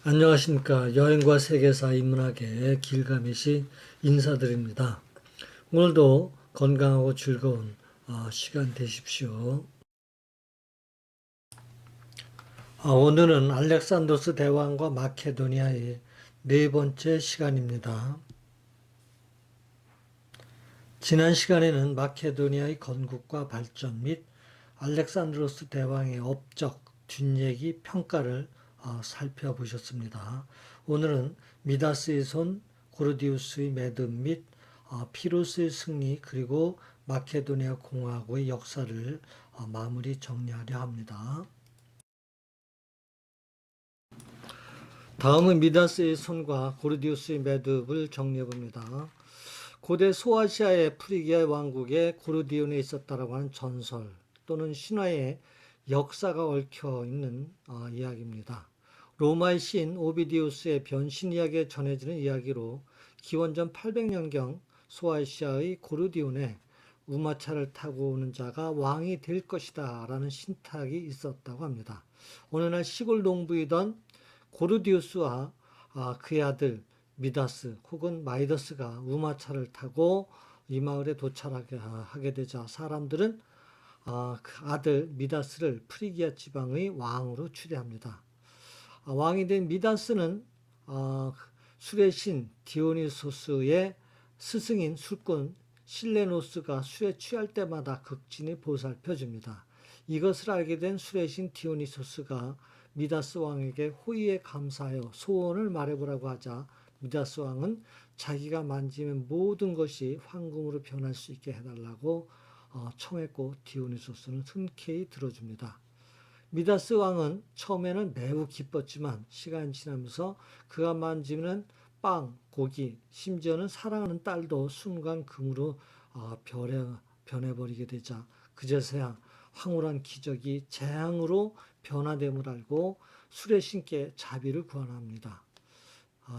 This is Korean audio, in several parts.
안녕하십니까. 여행과 세계사 인문학의 길가메시 인사드립니다. 오늘도 건강하고 즐거운 시간 되십시오. 오늘은 알렉산드로스 대왕과 마케도니아의 네 번째 시간입니다. 지난 시간에는 마케도니아의 건국과 발전 및 알렉산드로스 대왕의 업적, 뒷얘기, 평가를 살펴보셨습니다. 오늘은 미다스의 손, 고르디우스의 매듭 및 피로스의 승리 그리고 마케도니아 공화국의 역사를 마무리 정리하려 합니다. 다음은 미다스의 손과 고르디우스의 매듭을 정리해 봅니다. 고대 소아시아의 프리기아 왕국에 고르디온에 있었다라고 하는 전설 또는 신화의 역사가 얽혀 있는 이야기입니다. 로마의 신 오비디우스의 변신 이야기에 전해지는 이야기로 기원전 800년경 소아시아의 고르디온에 우마차를 타고 오는 자가 왕이 될 것이다 라는 신탁이 있었다고 합니다. 어느 날 시골 농부이던 고르디우스와 그의 아들 미다스 혹은 마이더스가 우마차를 타고 이 마을에 도착하게 되자 사람들은 그 아들 미다스를 프리기아 지방의 왕으로 추대합니다. 왕이 된 미다스는 술의 신 디오니소스의 스승인 술꾼 실레노스가 술에 취할 때마다 극진히 보살펴줍니다. 이것을 알게 된 술의 신 디오니소스가 미다스 왕에게 호의에 감사하여 소원을 말해보라고 하자 미다스 왕은 자기가 만지면 모든 것이 황금으로 변할 수 있게 해달라고 청했고 디오니소스는 흔쾌히 들어줍니다. 미다스 왕은 처음에는 매우 기뻤지만 시간이 지나면서 그가 만지는 빵, 고기, 심지어는 사랑하는 딸도 순간 금으로 변해버리게 되자 그제서야 황홀한 기적이 재앙으로 변화됨을 알고 술의 신께 자비를 구합니다.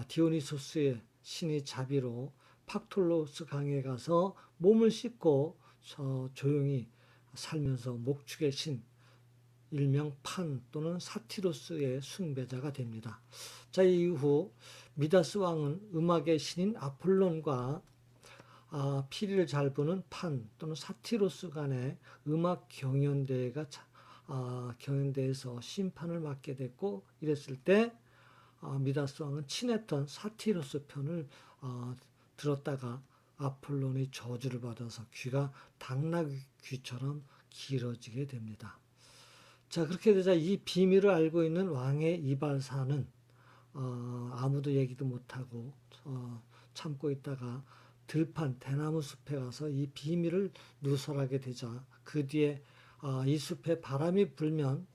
디오니소스의 신이 자비로 팍톨로스 강에 가서 몸을 씻고 조용히 살면서 목축의 신 일명 판 또는 사티로스의 숭배자가 됩니다. 자, 이후 미다스 왕은 음악의 신인 아폴론과 피리를 잘 부는 판 또는 사티로스 간의 음악 경연대에서 심판을 맡게 됐고 이랬을 때 미다스 왕은 친했던 사티로스 편을 들었다가 아폴론의 저주를 받아서 귀가 당나귀처럼 길어지게 됩니다. 자, 그렇게 되자 이 비밀을 알고 있는 왕의 이발사는 아무도 얘기도 못하고 참고 있다가 들판 대나무 숲에 가서 이 비밀을 누설하게 되자 그 뒤에 이 숲에 바람이 불면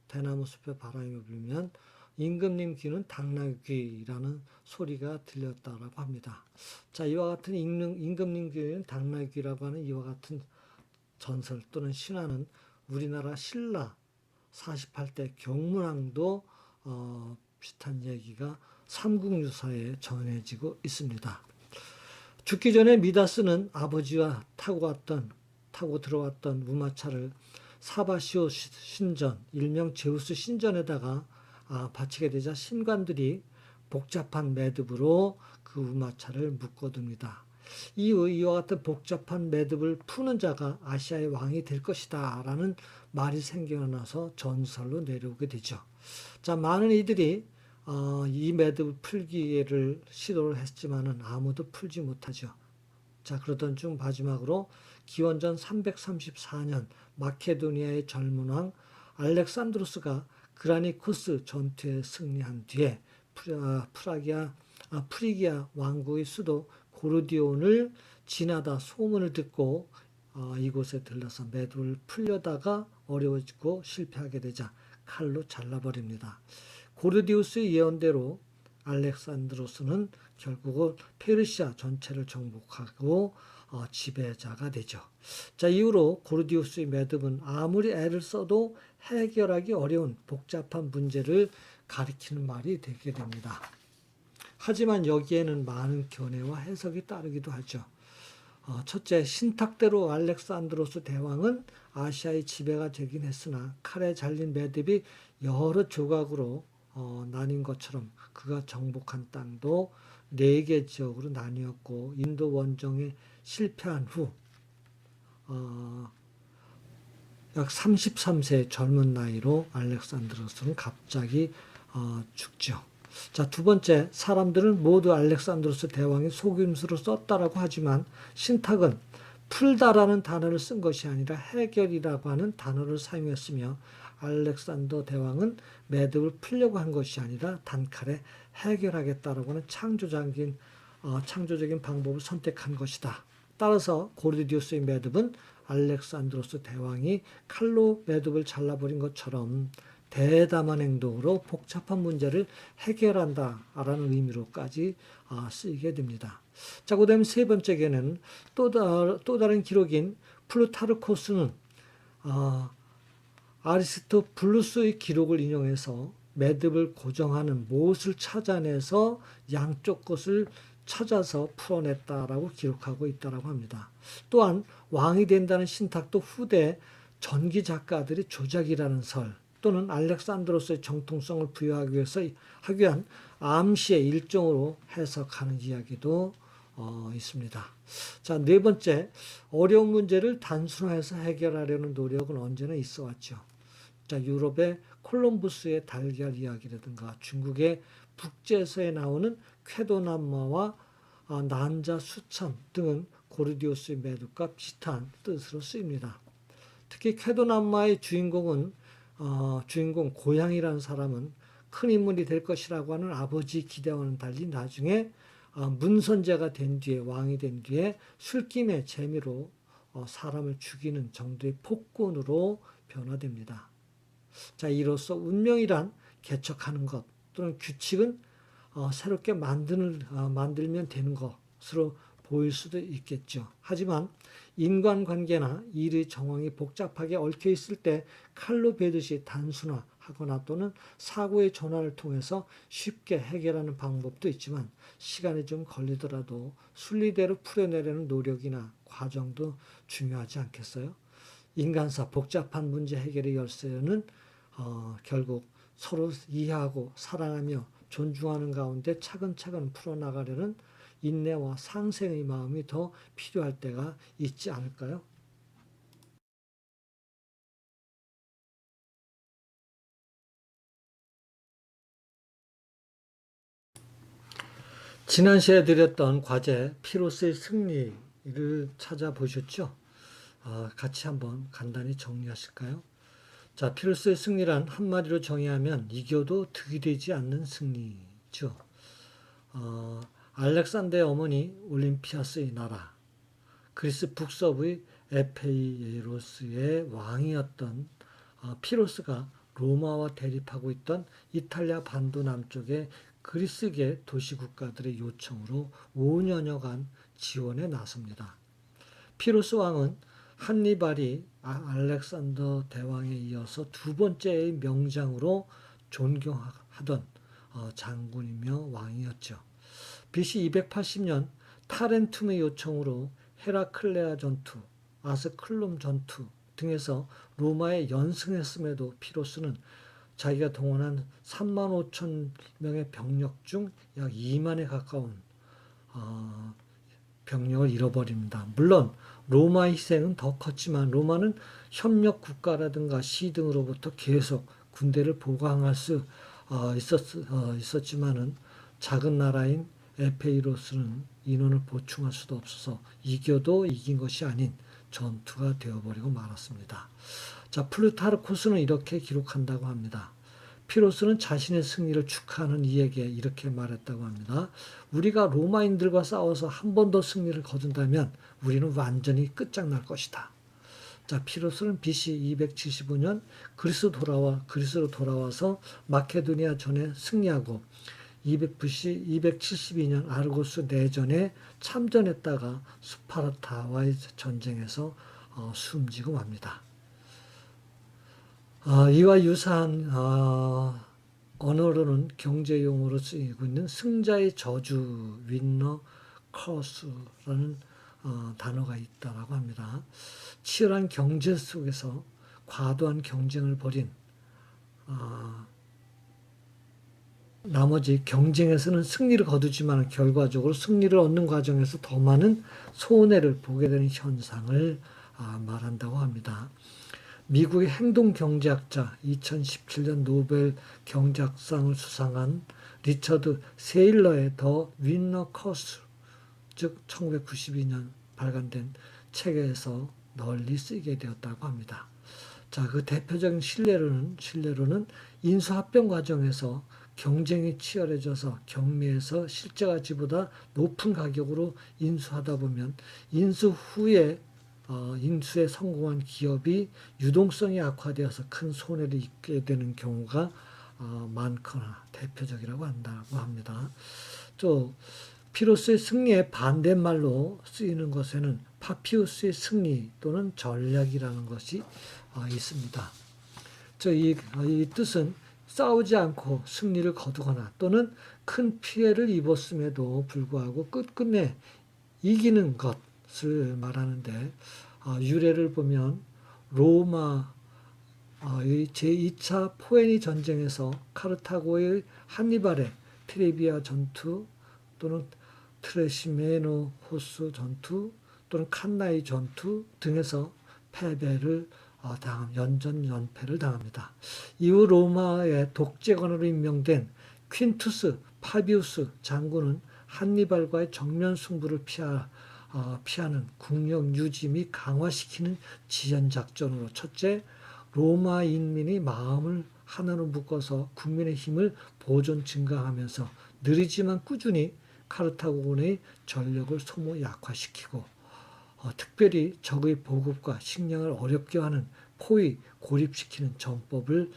대나무 숲에 바람이 불면 임금님 귀는 당나귀라는 소리가 들렸다라고 합니다. 자, 이와 같은 임금님 귀는 당나귀라고 하는 이와 같은 전설 또는 신화는 우리나라 신라 48대 경문왕도 비슷한 얘기가 삼국유사에 전해지고 있습니다. 죽기 전에 미다스는 아버지와 타고 들어왔던 우마차를 사바시오 신전, 일명 제우스 신전에다가 바치게 되자 신관들이 복잡한 매듭으로 그 우마차를 묶어둡니다. 이후 이와 같은 복잡한 매듭을 푸는 자가 아시아의 왕이 될 것이다 라는 말이 생겨나서 전설로 내려오게 되죠. 자, 많은 이들이 이 매듭을 풀기를 시도를 했지만은 아무도 풀지 못하죠. 자, 그러던 중 마지막으로 기원전 334년 마케도니아의 젊은 왕 알렉산드로스가 그라니코스 전투에 승리한 뒤에 프리기아 왕국의 수도 고르디온을 지나다 소문을 듣고 이곳에 들러서 매듭을 풀려다가 어려워지고 실패하게 되자 칼로 잘라버립니다. 고르디우스의 예언대로 알렉산드로스는 결국은 페르시아 전체를 정복하고 지배자가 되죠. 자, 이후로 고르디우스의 매듭은 아무리 애를 써도 해결하기 어려운 복잡한 문제를 가리키는 말이 되게 됩니다. 하지만 여기에는 많은 견해와 해석이 따르기도 하죠. 첫째, 신탁대로 알렉산드로스 대왕은 아시아의 지배가 되긴 했으나 칼에 잘린 매듭이 여러 조각으로 나뉜 것처럼 그가 정복한 땅도 4개 지역으로 나뉘었고 인도 원정에 실패한 후 약 33세의 젊은 나이로 알렉산드로스는 갑자기 죽죠. 자, 두 번째, 사람들은 모두 알렉산드로스 대왕이 속임수로 썼다라고 하지만 신탁은 풀다라는 단어를 쓴 것이 아니라 해결이라고 하는 단어를 사용했으며 알렉산더 대왕은 매듭을 풀려고 한 것이 아니라 단칼에 해결하겠다라고 하는 창조적인 방법을 선택한 것이다. 따라서 고르디우스의 매듭은 알렉산드로스 대왕이 칼로 매듭을 잘라버린 것처럼 대담한 행동으로 복잡한 문제를 해결한다라는 의미로까지 쓰이게 됩니다. 자, 그 다음에 세 번째에는 또 다른 기록인 플루타르코스는 아리스토블루스의 기록을 인용해서 매듭을 고정하는 못을 찾아내서 양쪽 것을 찾아서 풀어냈다라고 기록하고 있다라고 합니다. 또한 왕이 된다는 신탁도 후대 전기 작가들이 조작이라는 설 또는 알렉산드로스의 정통성을 부여하기 위해서 하기 위한 암시의 일종으로 해석하는 이야기도 있습니다. 자, 네 번째, 어려운 문제를 단순화해서 해결하려는 노력은 언제나 있어 왔죠. 자, 유럽의 콜럼부스의 달걀 이야기라든가 중국의 북제서에 나오는 쾌도남마와 난자 수천 등은 고르디우스의 매듭과 비슷한 뜻으로 쓰입니다. 특히 쾌도남마의 주인공 고향이라는 사람은 큰 인물이 될 것이라고 하는 아버지 기대와는 달리 나중에 문선제가 된 뒤에 왕이 된 뒤에 술김의 재미로 사람을 죽이는 정도의 폭군으로 변화됩니다. 자, 이로써 운명이란 개척하는 것 또는 규칙은 새롭게 만들면 되는 것으로 보일 수도 있겠죠. 하지만 인간관계나 일의 정황이 복잡하게 얽혀 있을 때 칼로 베듯이 단순화하거나 또는 사고의 전환을 통해서 쉽게 해결하는 방법도 있지만 시간이 좀 걸리더라도 순리대로 풀어내려는 노력이나 과정도 중요하지 않겠어요? 인간사 복잡한 문제 해결의 열쇠는 결국 서로 이해하고 사랑하며 존중하는 가운데 차근차근 풀어나가려는 인내와 상생의 마음이 더 필요할 때가 있지 않을까요? 지난 시간에 드렸던 과제 피로스의 승리를 찾아보셨죠? 같이 한번 간단히 정리하실까요? 자, 피로스의 승리란 한마디로 정의하면 이겨도 득이 되지 않는 승리죠. 알렉산더의 어머니 올림피아스의 나라, 그리스 북서부의 에페이로스의 왕이었던 피로스가 로마와 대립하고 있던 이탈리아 반도 남쪽의 그리스계 도시 국가들의 요청으로 5년여간 지원에 나섭니다. 피로스 왕은 한니발이 알렉산더 대왕에 이어서 두 번째의 명장으로 존경하던 장군이며 왕이었죠. BC 280년 타렌툼의 요청으로 헤라클레아 전투, 아스클룸 전투 등에서 로마에 연승했음에도 피로스는 자기가 동원한 3만 5천 명의 병력 중 약 2만에 가까운 병력을 잃어버립니다. 물론 로마의 희생은 더 컸지만 로마는 협력 국가라든가 시 등으로부터 계속 군대를 보강할 수 있었지만은 작은 나라인 에페이로스는 인원을 보충할 수도 없어서 이겨도 이긴 것이 아닌 전투가 되어버리고 말았습니다. 자, 플루타르코스는 이렇게 기록한다고 합니다. 피로스는 자신의 승리를 축하하는 이에게 이렇게 말했다고 합니다. 우리가 로마인들과 싸워서 한 번 더 승리를 거둔다면 우리는 완전히 끝장날 것이다. 자, 피로스는 BC 275년 그리스로 돌아와서 마케도니아 전에 승리하고 BC 272년 아르고스 내전에 참전했다가 스파르타와의 전쟁에서 숨지고 맙니다. 이와 유사한 언어로는 경제용어로 쓰이고 있는 승자의 저주, 윈너 커스라는 단어가 있다라고 합니다. 치열한 경제 속에서 과도한 경쟁을 벌인 나머지 경쟁에서는 승리를 거두지만 결과적으로 승리를 얻는 과정에서 더 많은 손해를 보게 되는 현상을 말한다고 합니다. 미국의 행동경제학자 2017년 노벨 경제학상을 수상한 리처드 세일러의 더 위너 커스, 즉 1992년 발간된 책에서 널리 쓰이게 되었다고 합니다. 자, 그 대표적인 신뢰로는 인수합병 과정에서 경쟁이 치열해져서 경매에서 실제 가치보다 높은 가격으로 인수하다 보면 인수 후에 인수에 성공한 기업이 유동성이 악화되어서 큰 손해를 입게 되는 경우가 많거나 대표적이라고 한다고 합니다. 또 피로스의 승리의 반대말로 쓰이는 것에는 파피우스의 승리 또는 전략이라는 것이 있습니다. 이 뜻은 싸우지 않고 승리를 거두거나 또는 큰 피해를 입었음에도 불구하고 끝끝내 이기는 것을 말하는데 유래를 보면 로마 제2차 포에니 전쟁에서 카르타고의 한니발의 트레비아 전투 또는 트레시메노 호스 전투 또는 칸나이 전투 등에서 패배를 연패를 당합니다. 이후 로마의 독재관으로 임명된 퀸투스 파비우스 장군은 한니발과의 정면 승부를 피하는 국력 유지 및 강화시키는 지연 작전으로 첫째, 로마 인민이 마음을 하나로 묶어서 국민의 힘을 보존 증강하면서 느리지만 꾸준히 카르타고군의 전력을 소모 약화시키고 특별히 적의 보급과 식량을 어렵게 하는 포위 고립시키는 전법을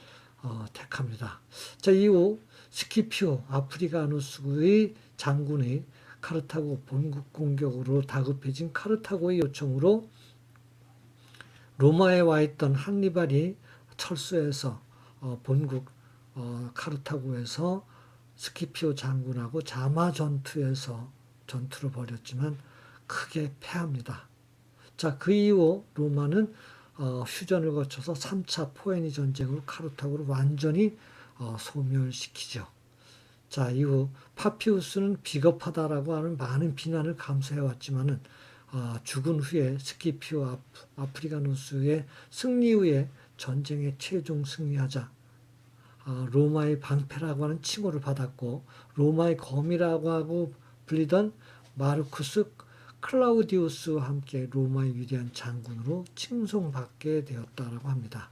택합니다. 자, 이후 스키피오 아프리가누스의 장군의 카르타고 본국 공격으로 다급해진 카르타고의 요청으로 로마에 와 있던 한니발이 철수해서 본국 카르타고에서 스키피오 장군하고 자마 전투에서 전투를 벌였지만 크게 패합니다. 자, 그 이후 로마는 휴전을 거쳐서 3차 포에니 전쟁으로 카르타고를 완전히 소멸시키죠. 자, 이후 파피우스는 비겁하다라고 하는 많은 비난을 감수해왔지만은 죽은 후에 스키피오 아프리가누스의 승리 후에 전쟁에 최종 승리하자 로마의 방패라고 하는 칭호를 받았고 로마의 검이라고 하고 불리던 마르쿠스 클라우디우스와 함께 로마의 위대한 장군으로 칭송받게 되었다라고 합니다.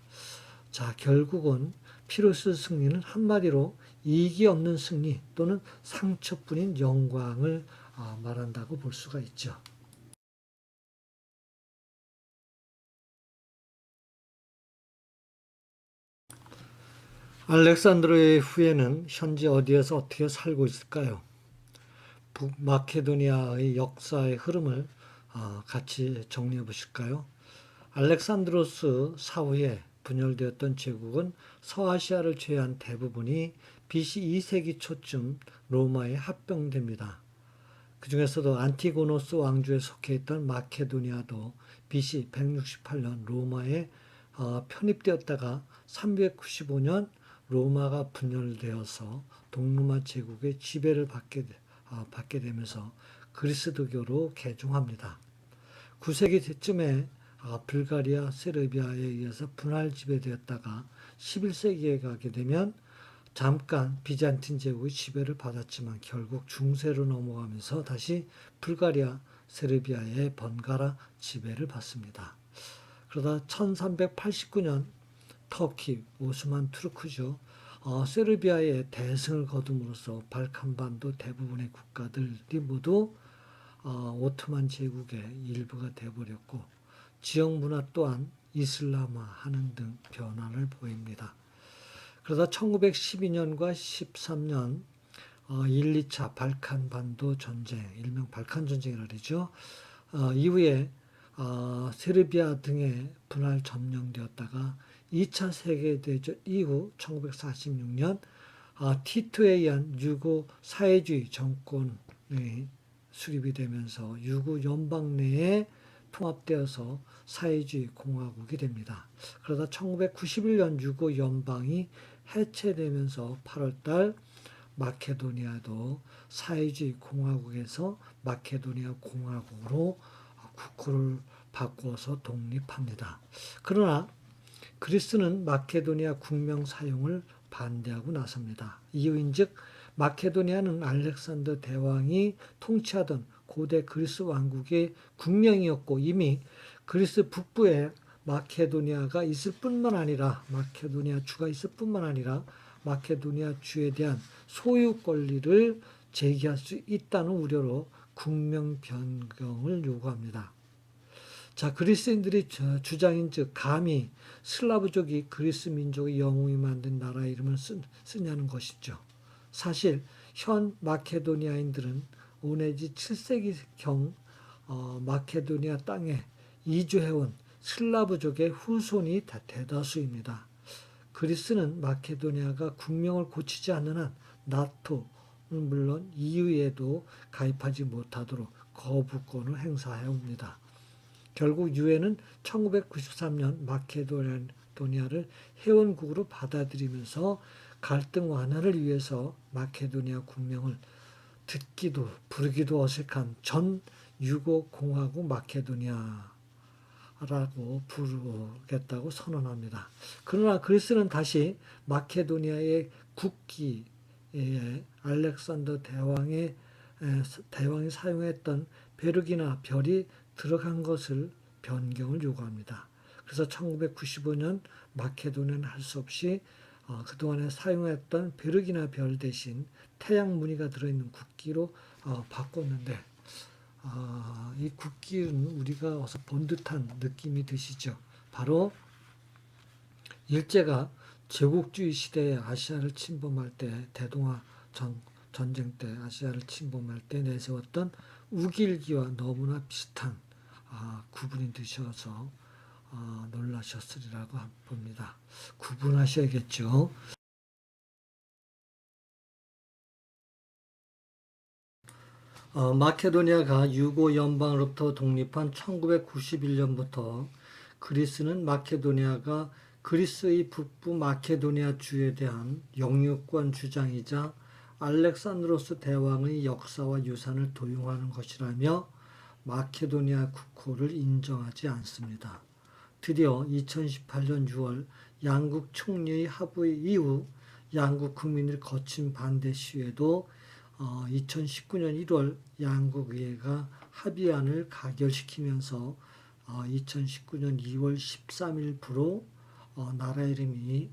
자, 결국은 피로스 승리는 한마디로 이익이 없는 승리 또는 상처뿐인 영광을 말한다고 볼 수가 있죠. 알렉산드로의 후예는 현재 어디에서 어떻게 살고 있을까요? 북마케도니아의 역사의 흐름을 같이 정리해 보실까요? 알렉산드로스 사후에 분열되었던 제국은 서아시아를 제외한 대부분이 BC 2세기 초쯤 로마에 합병됩니다. 그 중에서도 안티고노스 왕조에 속해 있던 마케도니아도 BC 168년 로마에 편입되었다가 395년 로마가 분열되어서 동로마 제국의 지배를 받게 되면서 그리스도교로 개종합니다. 9세기쯤에 불가리아, 세르비아에 의해서 분할 지배되었다가 11세기에 가게 되면 잠깐 비잔틴 제국의 지배를 받았지만 결국 중세로 넘어가면서 다시 불가리아, 세르비아의 번갈아 지배를 받습니다. 그러다 1389년 터키, 오스만 투르크죠. 세르비아의 대승을 거둠으로써 발칸반도 대부분의 국가들이 모두 오토만 제국의 일부가 되어버렸고 지역 문화 또한 이슬람화하는 등 변화를 보입니다. 그러다 1912년과 13년 1, 2차 발칸반도 전쟁, 일명 발칸 전쟁이라 그러죠. 이후에 세르비아 등의 분할 점령되었다가 2차 세계대전 이후 1946년 티토에 의한 유고 사회주의 정권이 수립이 되면서 유고 연방 내에 통합되어서 사회주의 공화국이 됩니다. 그러다 1991년 유고 연방이 해체되면서 8월달 마케도니아도 사회주의 공화국에서 마케도니아 공화국으로 국호를 바꾸어서 독립합니다. 그러나 그리스는 마케도니아 국명 사용을 반대하고 나섭니다. 이유인즉 마케도니아는 알렉산더 대왕이 통치하던 고대 그리스 왕국의 국명이었고 이미 그리스 북부에 마케도니아가 있을 뿐만 아니라 마케도니아 주가 있을 뿐만 아니라 마케도니아 주에 대한 소유 권리를 제기할 수 있다는 우려로 국명 변경을 요구합니다. 자, 그리스인들이 주장인즉 감히 슬라브족이 그리스 민족의 영웅이 만든 나라 이름을 쓰냐는 것이죠. 사실 현 마케도니아인들은 5 내지 7세기경 마케도니아 땅에 이주해온 슬라브족의 후손이 대다수입니다. 그리스는 마케도니아가 국명을 고치지 않는 한 나토는 물론 EU에도 가입하지 못하도록 거부권을 행사해 옵니다. 결국 유엔은 1993년 마케도니아를 회원국으로 받아들이면서 갈등 완화를 위해서 마케도니아 국명을 듣기도 부르기도 어색한 전 유고 공화국 마케도니아라고 부르겠다고 선언합니다. 그러나 그리스는 다시 마케도니아의 국기에 알렉산더 대왕이 사용했던 베르기나 별이 들어간 것을 변경을 요구합니다. 그래서 1995년 마케도니아는 할 수 없이 그동안에 사용했던 베르기나 별 대신 태양 무늬가 들어있는 국기로 바꿨는데 이 국기는 우리가 어서 본 듯한 느낌이 드시죠. 바로 일제가 제국주의 시대에 아시아를 침범할 때 대동아 전쟁 때 아시아를 침범할 때 내세웠던 우길기와 너무나 비슷한 구분이 되셔서 놀라셨으리라고 봅니다. 구분하셔야겠죠. 마케도니아가 유고 연방으로부터 독립한 1991년부터 그리스는 마케도니아가 그리스의 북부 마케도니아 주에 대한 영유권 주장이자 알렉산드로스 대왕의 역사와 유산을 도용하는 것이라며 마케도니아 국호를 인정하지 않습니다. 드디어 2018년 6월 양국 총리의 합의 이후 양국 국민들의 거친 반대 시위에도 2019년 1월 양국 의회가 합의안을 가결시키면서 2019년 2월 13일부로 나라 이름이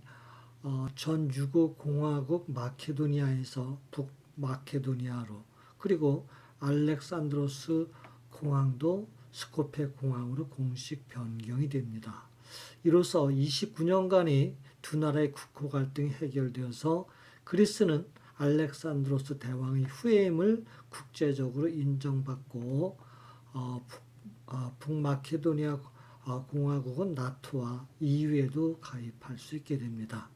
전 유고 공화국 마케도니아에서 북마케도니아로 그리고 알렉산드로스 공항도 스코페 공항으로 공식 변경이 됩니다. 이로써 29년간의 두 나라의 국호 갈등이 해결되어서 그리스는 알렉산드로스 대왕의 후예임을 국제적으로 인정받고 북마케도니아 공화국은 나토와 EU에도 가입할 수 있게 됩니다.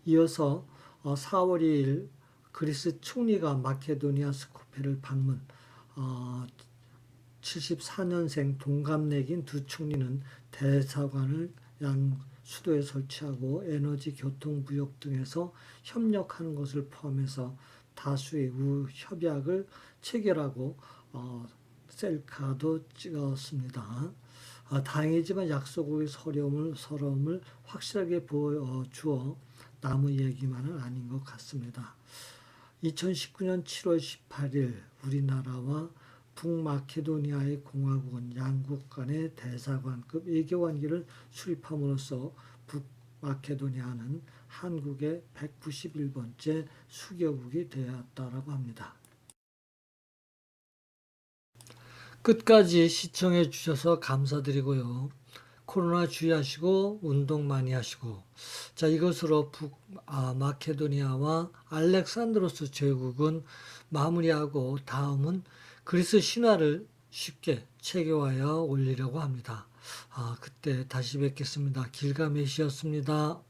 이어서 4월 2일 그리스 총리가 마케도니아 스코페를 방문 74년생 동갑내긴 두 총리는 대사관을 양 수도에 설치하고 에너지, 교통, 무역 등에서 협력하는 것을 포함해서 다수의 협약을 체결하고 셀카도 찍었습니다. 다행이지만 약속의 서러움을 확실하게 보여주어 남의 얘기만은 아닌 것 같습니다. 2019년 7월 18일 우리나라와 북마케도니아의 공화국은 양국 간의 대사관급 외교관계를 수립함으로써 북마케도니아는 한국의 191번째 수교국이 되었다고 합니다. 끝까지 시청해 주셔서 감사드리고요. 코로나 주의하시고 운동 많이 하시고 자 이것으로 북마케도니아와 알렉산드로스 제국은 마무리하고 다음은 그리스 신화를 쉽게 체계화하여 올리려고 합니다. 그때 다시 뵙겠습니다. 길가메시였습니다.